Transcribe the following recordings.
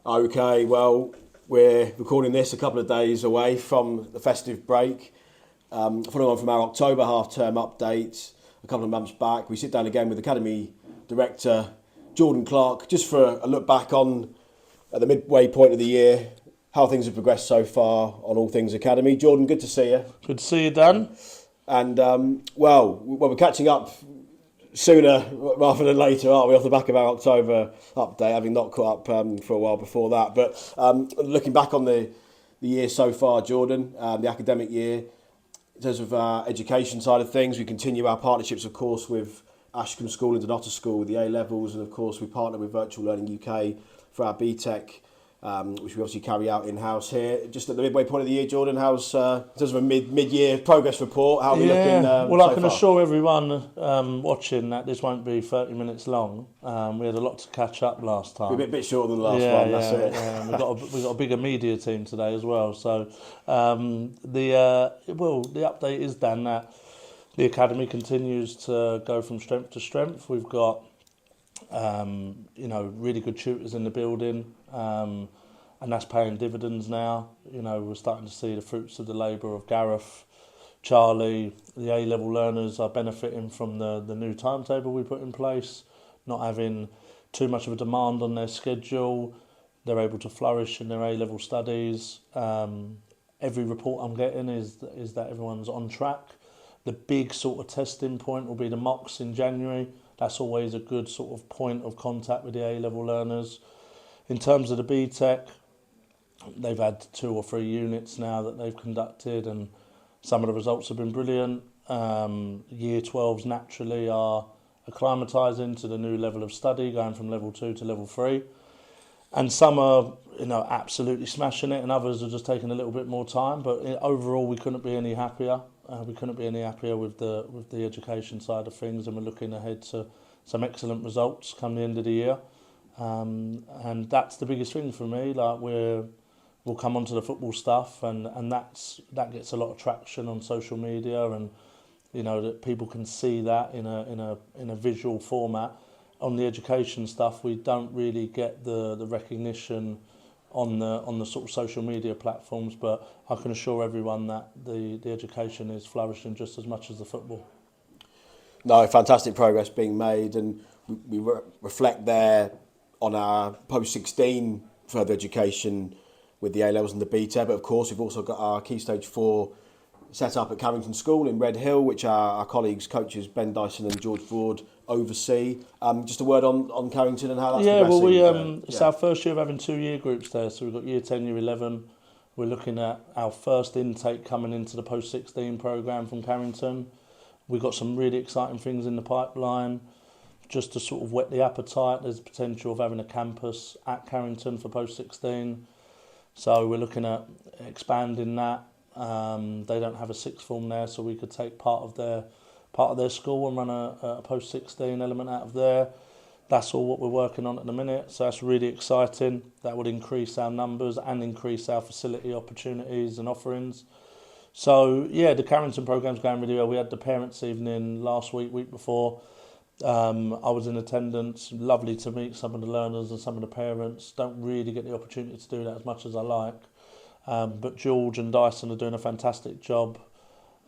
Okay, well, we're recording this a couple of days away from the festive break. Following on from our October half-term update a couple of months back, we sit down again with Academy Director Jordan Clark just for a look back on at the midway point of the year, how things have progressed so far on all things Academy. Jordan, good to see you. Good to see you, Dan. And, we're catching up sooner rather than later, aren't we, off the back of our October update, having not caught up for a while before that. But looking back on the year so far, Jordan, the academic year, in terms of our education side of things, we continue our partnerships, of course, with Ashcombe School and Donato School with the A-levels, and of course we partner with Virtual Learning UK for our BTEC, which we obviously carry out in-house here. Just at the midway point of the year, Jordan, how's, in terms of a mid-year progress report, how are we looking well, so I can far? assure everyone watching that this won't be 30 minutes long. We had a lot to catch up last time. We're a bit shorter than the last one, that's it. Yeah. We've got a bigger media team today as well. So the update is, Dan, that the Academy continues to go from strength to strength. We've got really good tutors in the building, and that's paying dividends now. We're starting to see the fruits of the labour of Gareth, Charlie. The A-level learners are benefiting from the new timetable we put in place, not having too much of a demand on their schedule. They're able to flourish in their A-level studies. Every report I'm getting is that everyone's on track. The big sort of testing point will be the mocks in January. That's always a good sort of point of contact with the A-level learners. In terms of the BTEC, they've had 2 or 3 units now that they've conducted, and some of the results have been brilliant. Year 12s naturally are acclimatising to the new level of study, going from level 2 to level 3. And some are, absolutely smashing it, and others are just taking a little bit more time. But overall, we couldn't be any happier. We couldn't be any happier with the education side of things, and we're looking ahead to some excellent results come the end of the year. And that's the biggest thing for me. Like we'll come on to the football stuff, and that gets a lot of traction on social media, and that people can see that in a visual format. On the education stuff, we don't really get the recognition on the sort of social media platforms, but I can assure everyone that the education is flourishing just as much as the football. No, fantastic progress being made, and we reflect there on our post-16 further education with the A-levels and the BTEC, but of course we've also got our Key Stage 4 set up at Carrington School in Red Hill, which our colleagues, coaches Ben Dyson and George Ford oversee. Just a word on Carrington and how that's progressing. It's our first year of having 2 year groups there, so we've got year 10, year 11. We're looking at our first intake coming into the post-16 programme from Carrington. We've got some really exciting things in the pipeline. Just to sort of whet the appetite, there's the potential of having a campus at Carrington for post-16. So we're looking at expanding that. They don't have a sixth form there, so we could take part of their school and run a post-16 element out of there. That's all what we're working on at the minute, so that's really exciting. That would increase our numbers and increase our facility opportunities and offerings. So yeah, the Carrington programme's going really well. We had the parents' evening last week before. I was in attendance. Lovely to meet some of the learners and some of the parents. Don't really get the opportunity to do that as much as I like. But George and Dyson are doing a fantastic job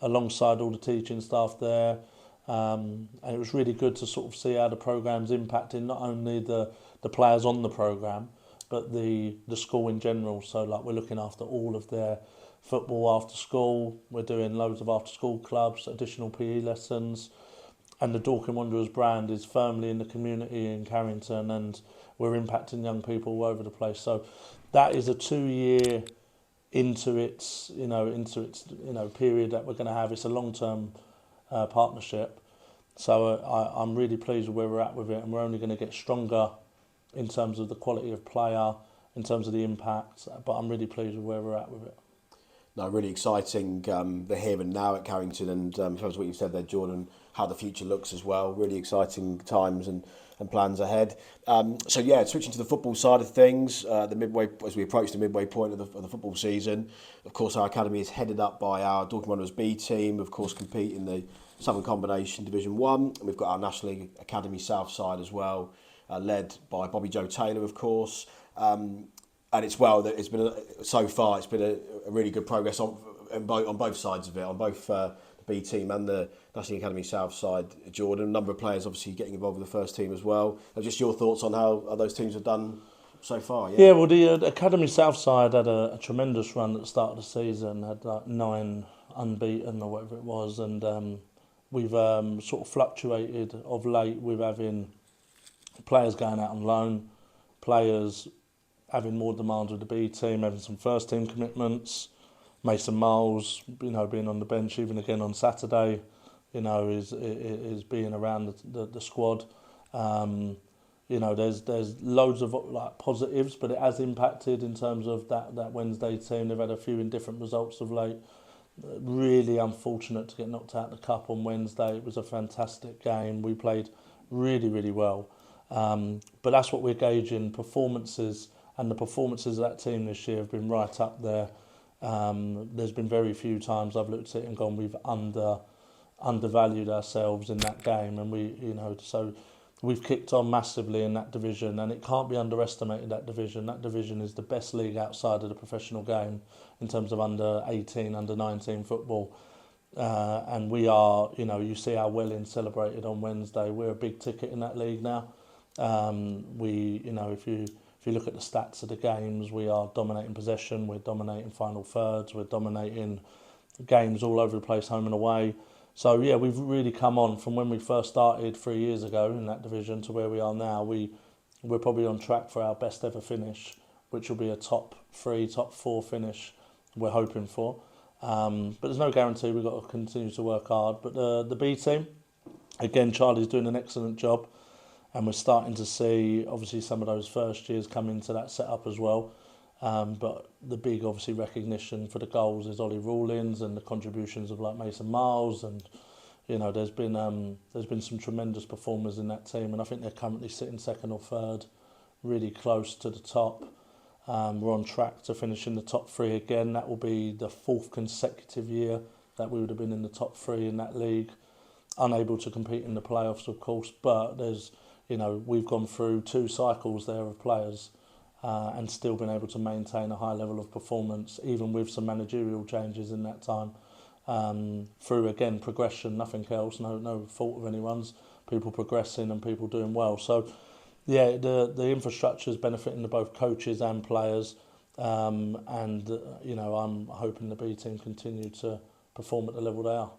alongside all the teaching staff there. And it was really good to sort of see how the programme's impacting not only the players on the programme, but the school in general. So like we're looking after all of their football after school. We're doing loads of after school clubs, additional PE lessons. And the Dorking Wanderers brand is firmly in the community in Carrington, and we're impacting young people all over the place. So that is a 2-year into its period that we're going to have. It's a long-term partnership. So I'm really pleased with where we're at with it, and we're only going to get stronger in terms of the quality of player, in terms of the impact. But I'm really pleased with where we're at with it. No, really exciting, the here and now at Carrington, and in terms of what you've said there, Jordan, how the future looks as well. Really exciting times and plans ahead. So yeah, switching to the football side of things, as we approach the midway point of the football season, of course our academy is headed up by our Dorking Wanderers B team, of course compete in the Southern Combination Division 1, and we've got our National League Academy South side as well, led by Bobby Joe Taylor, of course. and it's well that it's been so far. It's been a really good progress on both sides of it, on both the B team and the National Academy South side. Jordan, a number of players obviously getting involved with the first team as well. Just your thoughts on how those teams have done so far? Yeah, well, the Academy South side had a tremendous run at the start of the season. Had like 9 unbeaten or whatever it was, and we've sort of fluctuated of late with having players going out on loan, players having more demands with the B team, having some first team commitments. Mason Miles, being on the bench even again on Saturday, is being around the squad. There's loads of like positives, but it has impacted in terms of that Wednesday team. They've had a few indifferent results of late. Really unfortunate to get knocked out of the cup on Wednesday. It was a fantastic game. We played really, really well. But that's what we're gauging, performances, and the performances of that team this year have been right up there. There's been very few times I've looked at it and gone, we've undervalued ourselves in that game, and so we've kicked on massively in that division, and it can't be underestimated. That division is the best league outside of the professional game in terms of under 18, under 19 football. And we are, you see our Welling celebrated on Wednesday. We're a big ticket in that league now. If you look at the stats of the games, we are dominating possession, we're dominating final thirds, we're dominating games all over the place, home and away. So yeah, we've really come on from when we first started 3 years ago in that division to where we are now. We're probably on track for our best ever finish, which will be a top 3, top 4 finish we're hoping for. But there's no guarantee. We've got to continue to work hard. But the B team, again, Charlie's doing an excellent job. And we're starting to see, obviously, some of those first years come into that setup as well. But the big, obviously, recognition for the goals is Ollie Rawlins and the contributions of like Mason Miles, and there's been some tremendous performers in that team, and I think they're currently sitting second or third, really close to the top. We're on track to finish in the top 3 again. That will be the 4th consecutive year that we would have been in the top 3 in that league. Unable to compete in the playoffs, of course, but there's we've gone through 2 cycles there of players and still been able to maintain a high level of performance, even with some managerial changes in that time. Through, again, progression, nothing else, no fault of anyone's, people progressing and people doing well. So, yeah, the infrastructure is benefiting to both coaches and players. I'm hoping the B team continue to perform at the level they are.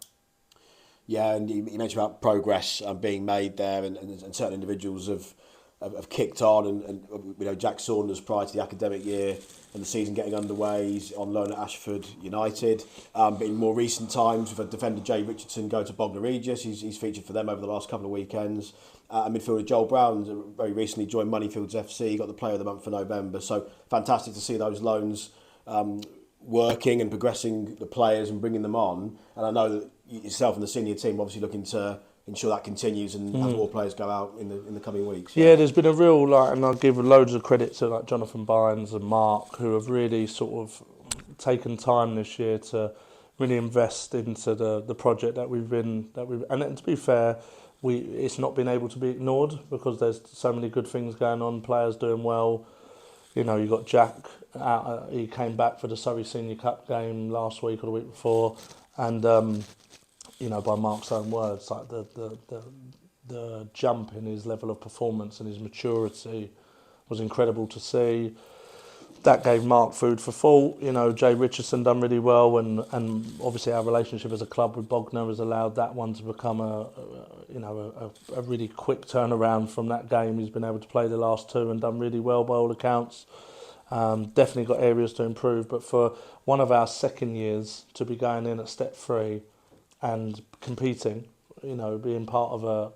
Yeah, and you mentioned about progress being made there, and certain individuals have kicked on, and Jack Saunders prior to the academic year and the season getting underway, he's on loan at Ashford United. But in more recent times, we've had defender Jay Richardson go to Bognor Regis. He's featured for them over the last couple of weekends. And midfielder Joel Brown very recently joined Moneyfields FC, got the Player of the Month for November. So fantastic to see those loans working and progressing the players and bringing them on. And I know that yourself and the senior team obviously looking to ensure that continues and have more players go out in the coming weeks. Yeah, there's been a real, and I'll give loads of credit to like Jonathan Bynes and Mark, who have really sort of taken time this year to really invest into the project that we've and to be fair, it's not been able to be ignored because there's so many good things going on, players doing well. You got Jack out, he came back for the Surrey Senior Cup game last week or the week before, and by Mark's own words, like the jump in his level of performance and his maturity was incredible to see. That gave Mark food for thought. Jay Richardson done really well, and obviously our relationship as a club with Bognor has allowed that one to become a really quick turnaround from that game. He's been able to play the last 2 and done really well by all accounts. Definitely got areas to improve, but for one of our second years to be going in at step 3 and competing, being part of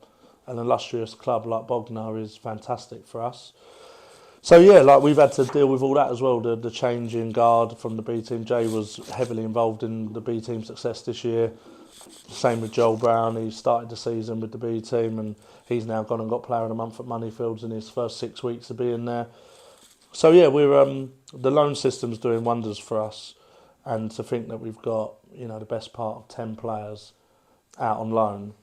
an illustrious club like Bognor is fantastic for us. So yeah, we've had to deal with all that as well. The change in guard from the B team. Jay was heavily involved in the B team success this year. Same with Joel Brown. He started the season with the B team, and he's now gone and got Player of the Month at Moneyfields in his first 6 weeks of being there. So yeah, we're the loan system's doing wonders for us, and to think that we've got the best part of 10 players out on loan,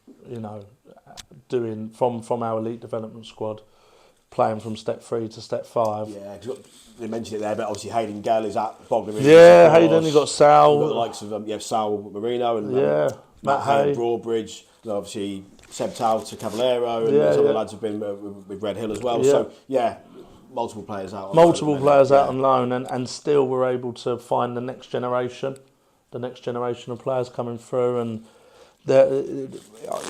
doing from our elite development squad, playing from step 3 to step 5. Yeah, 'cause they mentioned it there, but obviously Hayden Gale is at Bognor. Yeah, Hayden, you got Sal. You've got the likes of Sal Marino and Matt Hay and Broadbridge. And obviously Seb Tao to Cavallero, and some of the lads have been with Red Hill as well. Yeah. So multiple players out. On loan, and still we're able to find the next generation of players coming through, and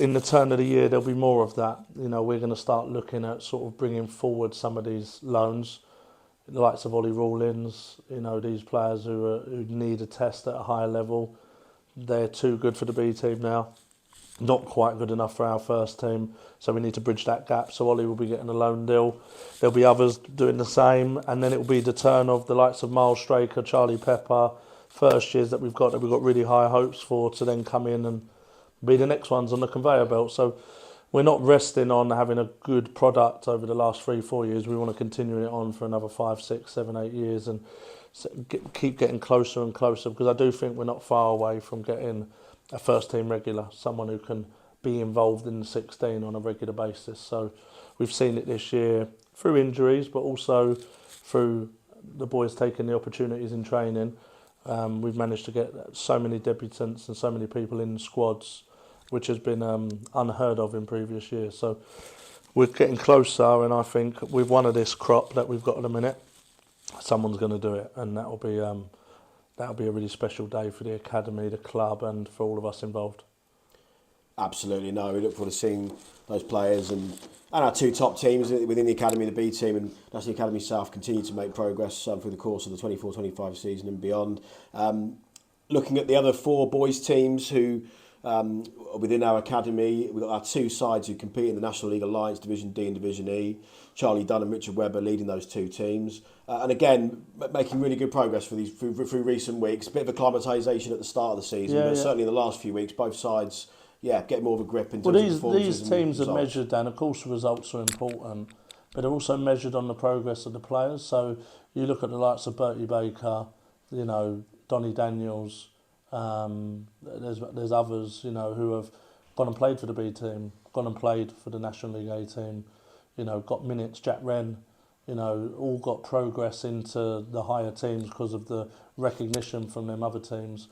in the turn of the year there'll be more of that. You know, we're going to start looking at sort of bringing forward some of these loans, the likes of Ollie Rawlins. You know, these players who need a test at a higher level. They're too good for the B team now. Not quite good enough for our first team, so we need to bridge that gap. So Ollie will be getting a loan deal. There'll be others doing the same, and then it will be the turn of the likes of Miles Straker, Charlie Pepper, first years that we've got really high hopes for, to then come in and be the next ones on the conveyor belt. So we're not resting on having a good product over the last 3-4 years. We want to continue it on for another 5, 6, 7, 8 years, and keep getting closer and closer, because I do think we're not far away from getting a first team regular, someone who can be involved in the 16 on a regular basis. So we've seen it this year through injuries, but also through the boys taking the opportunities in training. We've managed to get so many debutants and so many people in squads, which has been unheard of in previous years. So we're getting closer, and I think with one of this crop that we've got at the minute, someone's going to do it, and that'll be a really special day for the academy, the club, and for all of us involved. Absolutely, no. We look forward to seeing those players and our 2 top teams within the academy, the B team and National Academy South, continue to make progress through the course of the 24-25 season and beyond. Looking at the other 4 boys teams who within our academy, we've got our 2 sides who compete in the National League Alliance Division D and Division E. Charlie Dunn and Richard Webber leading those 2 teams, and again making really good progress through recent weeks. A bit of acclimatisation at the start of the season, but certainly in the last few weeks, both sides get more of a grip in terms of performances. These teams are measured, and of course the results are important, but they're also measured on the progress of the players. So you look at the likes of Bertie Baker, you know, Donny Daniels. There's others, you know, who have gone and played for the B team, gone and played for the National League A team, you know, got minutes. Jack Wren, you know, all got progress into the higher teams because of the recognition from them other teams,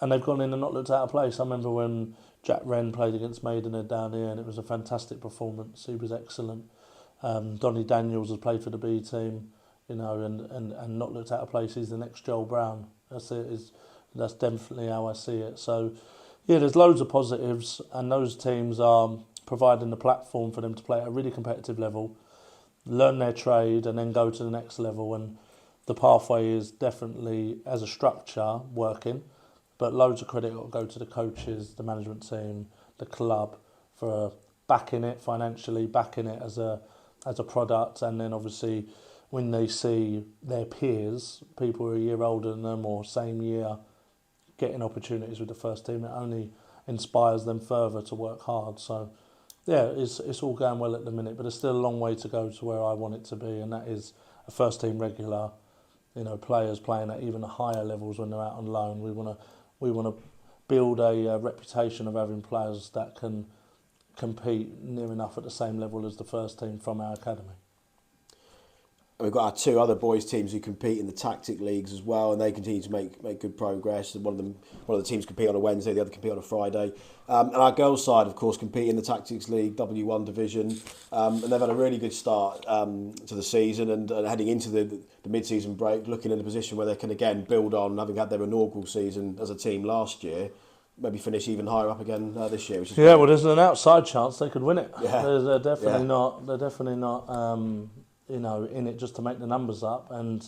and they've gone in and not looked out of place. I remember when Jack Wren played against Maidenhead down here, and it was a fantastic performance. He was excellent. Donny Daniels has played for the B team, you know, and not looked out of place. He's the next Joel Brown. That's definitely how I see it. So, yeah, there's loads of positives, and those teams are providing the platform for them to play at a really competitive level, learn their trade, and then go to the next level. And the pathway is definitely, as a structure, working. But loads of credit got to go to the coaches, the management team, the club, for backing it financially, backing it as a product, and then obviously when they see their peers, people who are a year older than them or same year, getting opportunities with the first team, it only inspires them further to work hard. So yeah, it's all going well at the minute, but there's still a long way to go to where I want it to be, and that is a first team regular, you know, players playing at even higher levels when they're out on loan. We want to build a reputation of having players that can compete near enough at the same level as the first team from our academy. We've got our 2 other boys teams who compete in the tactic leagues as well, and they continue to make good progress. One of the teams compete on a Wednesday, the other compete on a Friday. And our girls' side, of course, compete in the tactics league W1 division, and they've had a really good start to the season, and heading into the mid-season break, looking in a position where they can again build on, having had their inaugural season as a team last year, maybe finish even higher up again this year. Which is well, there's an outside chance they could win it. Yeah. They're definitely not. They're definitely not. You know, in it just to make the numbers up, and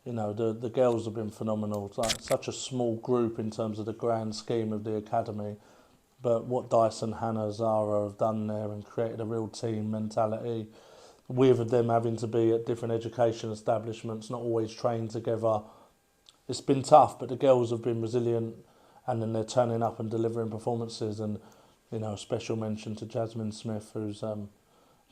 you know the girls have been phenomenal. It's like such a small group in terms of the grand scheme of the academy, but what Dice and Hannah Zara have done there and created a real team mentality, with them having to be at different education establishments, not always trained together. It's been tough, but the girls have been resilient, and then they're turning up and delivering performances. And you know, special mention to Jasmine Smith, who's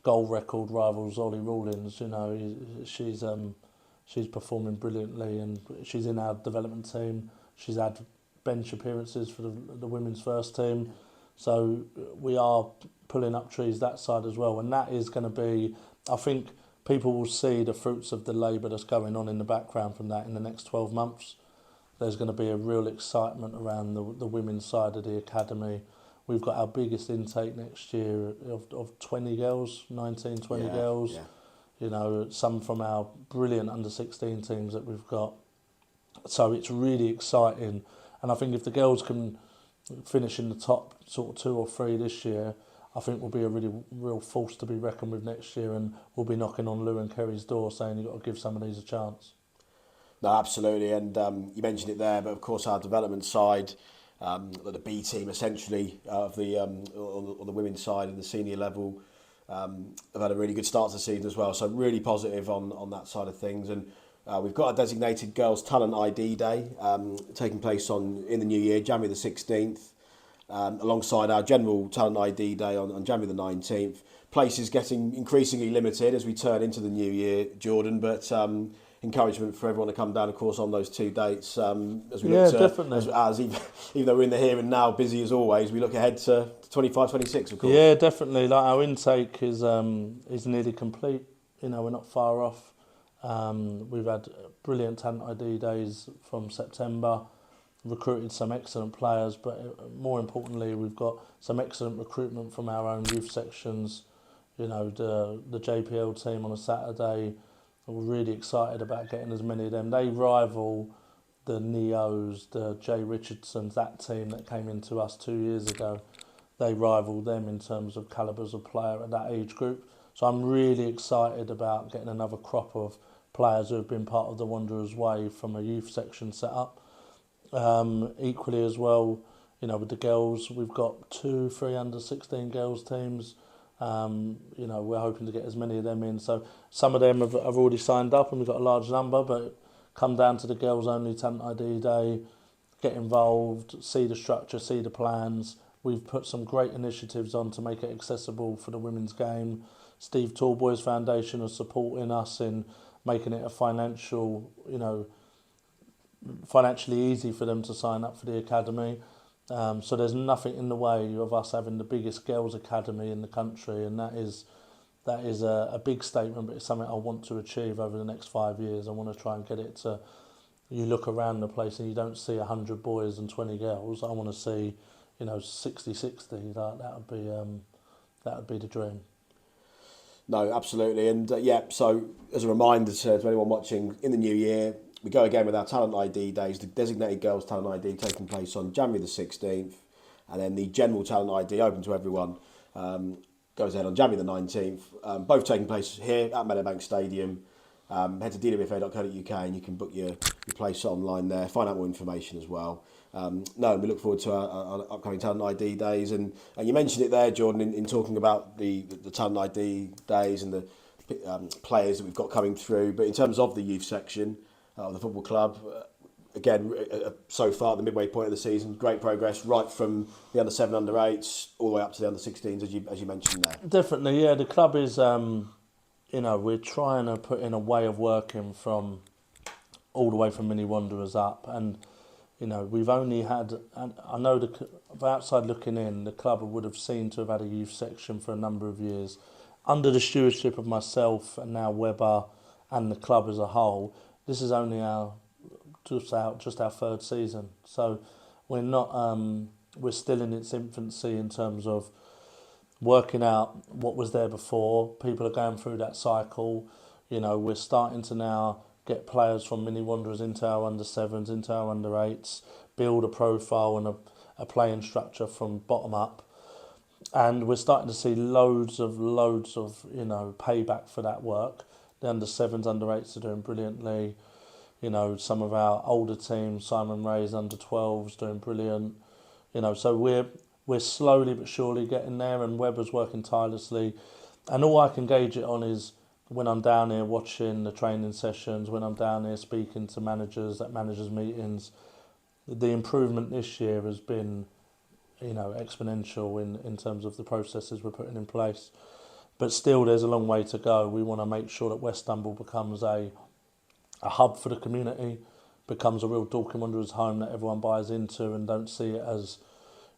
goal record rivals Ollie Rawlins. You know, she's performing brilliantly, and she's in our development team. She's had bench appearances for the women's first team, so we are pulling up trees that side as well, and that is going to be, I think, people will see the fruits of the labour that's going on in the background from that in the next 12 months. There's going to be a real excitement around the women's side of the academy. We've got our biggest intake next year of 20 girls, 19, 20 girls. Yeah. You know, some from our brilliant under-16 teams that we've got. So it's really exciting. And I think if the girls can finish in the top sort of 2 or 3 this year, I think we'll be a really real force to be reckoned with next year, and we'll be knocking on Lou and Kerry's door saying you've got to give some of these a chance. No, absolutely, and you mentioned it there, but of course our development side, the B team essentially of the on the women's side and the senior level, have had a really good start to the season as well. So really positive on that side of things, and we've got a designated Girls Talent ID Day taking place in the new year, January the 16th, alongside our general Talent ID Day on January the 19th. Places getting increasingly limited as we turn into the new year, Jordan, but encouragement for everyone to come down, of course, on those 2 dates. As we look to, definitely. as even though we're in the here and now, busy as always, we look ahead to 25, 26, of course. Yeah, definitely. Like our intake is nearly complete. You know, we're not far off. We've had brilliant talent ID days from September, recruited some excellent players, but more importantly, we've got some excellent recruitment from our own youth sections. You know, the JPL team on a Saturday. We're really excited about getting as many of them. They rival the Neos, the Jay Richardsons, that team that came into us 2 years ago. They rival them in terms of calibres of player at that age group. So I'm really excited about getting another crop of players who have been part of the Wanderers way from a youth section set up. Equally as well, you know, with the girls, we've got 2-3 under-16 girls teams. You know, we're hoping to get as many of them in. So some of them have already signed up and we've got a large number, but come down to the girls only Talent ID Day, get involved, see the structure, see the plans. We've put some great initiatives on to make it accessible for the women's game. Steve Tallboy's Foundation is supporting us in making it a financially easy for them to sign up for the academy. So there's nothing in the way of us having the biggest girls' academy in the country, and that is a big statement, but it's something I want to achieve over the next 5 years. I want to try and get it to, you look around the place and you don't see 100 boys and 20 girls. I want to see, 60-60. That would be the dream. No, absolutely, and so as a reminder to anyone watching, in the new year, we go again with our Talent ID Days, the designated Girls Talent ID taking place on January the 16th, and then the general Talent ID open to everyone goes ahead on January the 19th, both taking place here at Meadowbank Stadium. Head to dwfa.co.uk and you can book your place online there, find out more information as well. We look forward to our upcoming Talent ID Days, and you mentioned it there, Jordan, in talking about the Talent ID Days and the players that we've got coming through, but in terms of the youth section of the football club, again, so far at the midway point of the season, great progress right from the under-7, under-8s all the way up to the under-16s, as you mentioned there. Definitely, yeah. The club is, we're trying to put in a way of working from all the way from mini Wanderers up, and we've only had, and I know the outside looking in, the club would have seemed to have had a youth section for a number of years under the stewardship of myself and now Webber and the club as a whole. This is only just our third season, so we're not. We're still in its infancy in terms of working out what was there before. People are going through that cycle. We're starting to now get players from mini Wanderers into our under-7s, into our under-8s, build a profile and a playing structure from bottom up, and we're starting to see loads of payback for that work. The under-7s, under-8s are doing brilliantly. Some of our older teams, Simon Ray's under-12s doing brilliant. So we're slowly but surely getting there, and Webber's working tirelessly. And all I can gauge it on is when I'm down here watching the training sessions, when I'm down here speaking to managers at managers' meetings, the improvement this year has been, exponential in terms of the processes we're putting in place. But still, there's a long way to go. We want to make sure that West Dumble becomes a hub for the community, becomes a real Dorking Wanderers home that everyone buys into and don't see it as,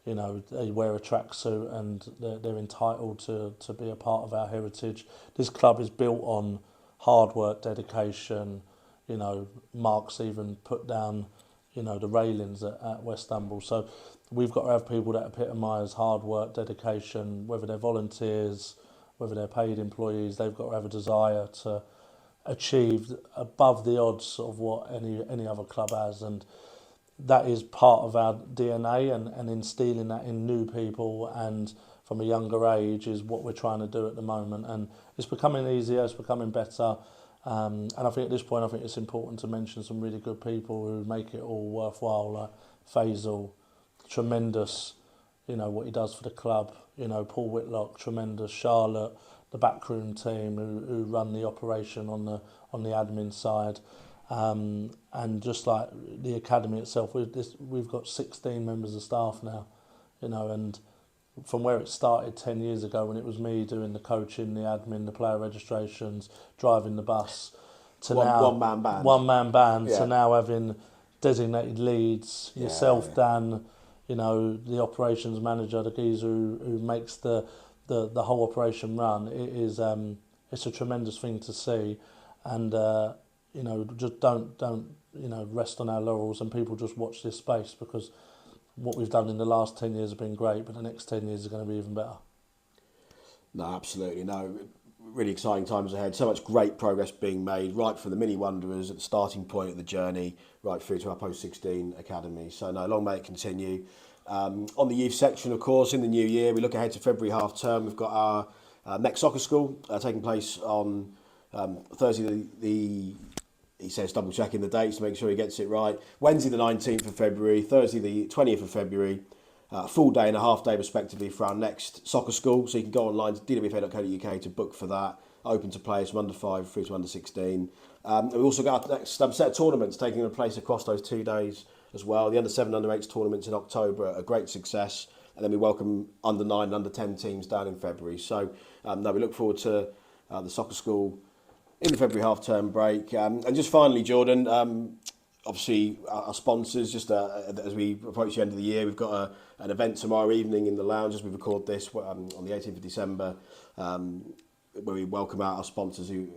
they wear a tracksuit and they're entitled to be a part of our heritage. This club is built on hard work, dedication. You know, Mark's even put down, you know, the railings at West Humble. So we've got to have people that epitomise hard work, dedication, whether they're volunteers, whether they're paid employees. They've got to have a desire to achieve above the odds of what any other club has, and that is part of our DNA, and instilling that in new people and from a younger age is what we're trying to do at the moment. And it's becoming easier, it's becoming better. And I think at this point, I think it's important to mention some really good people who make it all worthwhile, like Faisal, tremendous, you know, what he does for the club. You know, Paul Whitlock, tremendous. Charlotte, the backroom team who run the operation on the admin side. And just like the academy itself, we've got 16 members of staff now, you know, and from where it started 10 years ago when it was me doing the coaching, the admin, the player registrations, driving the bus, to now one man band Yeah. to now having designated leads, yourself, Dan, you know, the operations manager, the geezer who makes the whole operation run. It is it's a tremendous thing to see, and you know, just don't you know, rest on our laurels, and people just watch this space, because what we've done in the last 10 years has been great, but the next 10 years are going to be even better. No, absolutely. No, really exciting times ahead. So much great progress being made, right from the mini Wanderers at the starting point of the journey, right through to our post-16 academy. So no, long may it continue. On the youth section, of course, in the new year, we look ahead to February half term. We've got our next soccer school taking place on Thursday, he says double checking the dates to make sure he gets it right. Wednesday the 19th of February, Thursday the 20th of February, full day and a half day respectively for our next soccer school. So you can go online to dwfa.co.uk to book for that. Open to players from under 5 through to under 16. And we also got our next set of tournaments taking place across those 2 days as well. The under 7, under 8 tournaments in October are a great success. And then we welcome under 9 and under 10 teams down in February. So no, we look forward to the soccer school in the February half-term break. And just finally, Jordan, obviously our sponsors, just as we approach the end of the year, we've got an event tomorrow evening in the lounge as we record this on the 18th of December, where we welcome out our sponsors who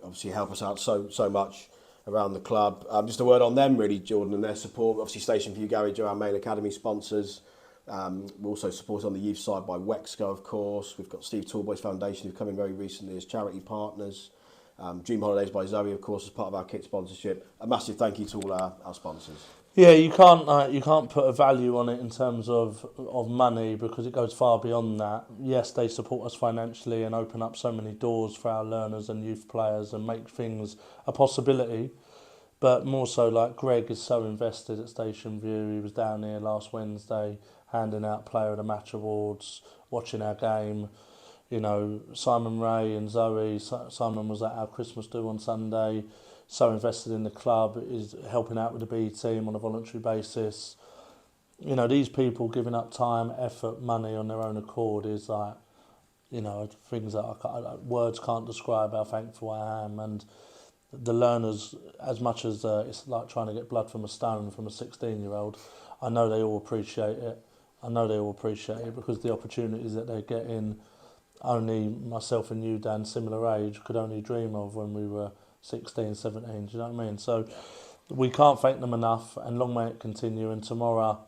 obviously help us out so much around the club. Just a word on them really, Jordan, and their support. Obviously Station View Garage are our main academy sponsors. We're also supported on the youth side by Wexco, of course. We've got Steve Tallboys Foundation, who've come in very recently as charity partners. Dream Holidays by Zoe, of course, as part of our kit sponsorship. A massive thank you to all our sponsors. Yeah, you can't put a value on it in terms of money, because it goes far beyond that. Yes, they support us financially and open up so many doors for our learners and youth players and make things a possibility. But more so, like Greg is so invested at Station View. He was down here last Wednesday handing out Player of the Match awards, watching our game. You know, Simon Ray and Zoe. Simon was at our Christmas do on Sunday. So invested in the club, is helping out with the B team on a voluntary basis. You know, these people giving up time, effort, money on their own accord is like, you know, things that words can't describe how thankful I am. And the learners, as much as it's like trying to get blood from a stone from a 16-year-old, I know they all appreciate it. Because the opportunities that they're getting, only myself and you, Dan, similar age, could only dream of when we were 16, 17, do you know what I mean? So we can't thank them enough, and long may it continue. And tomorrow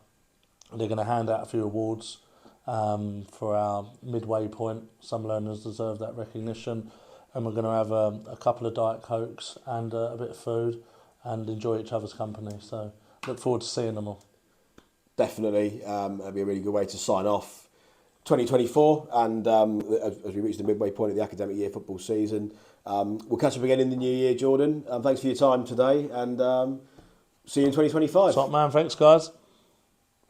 they're going to hand out a few awards for our midway point. Some learners deserve that recognition, and we're going to have a couple of Diet Cokes and a bit of food and enjoy each other's company. So look forward to seeing them all. Definitely, it'll be a really good way to sign off 2024, and as we reach the midway point of the academic year football season, we'll catch up again in the new year, Jordan. Thanks for your time today, and see you in 2025. Top man, thanks guys.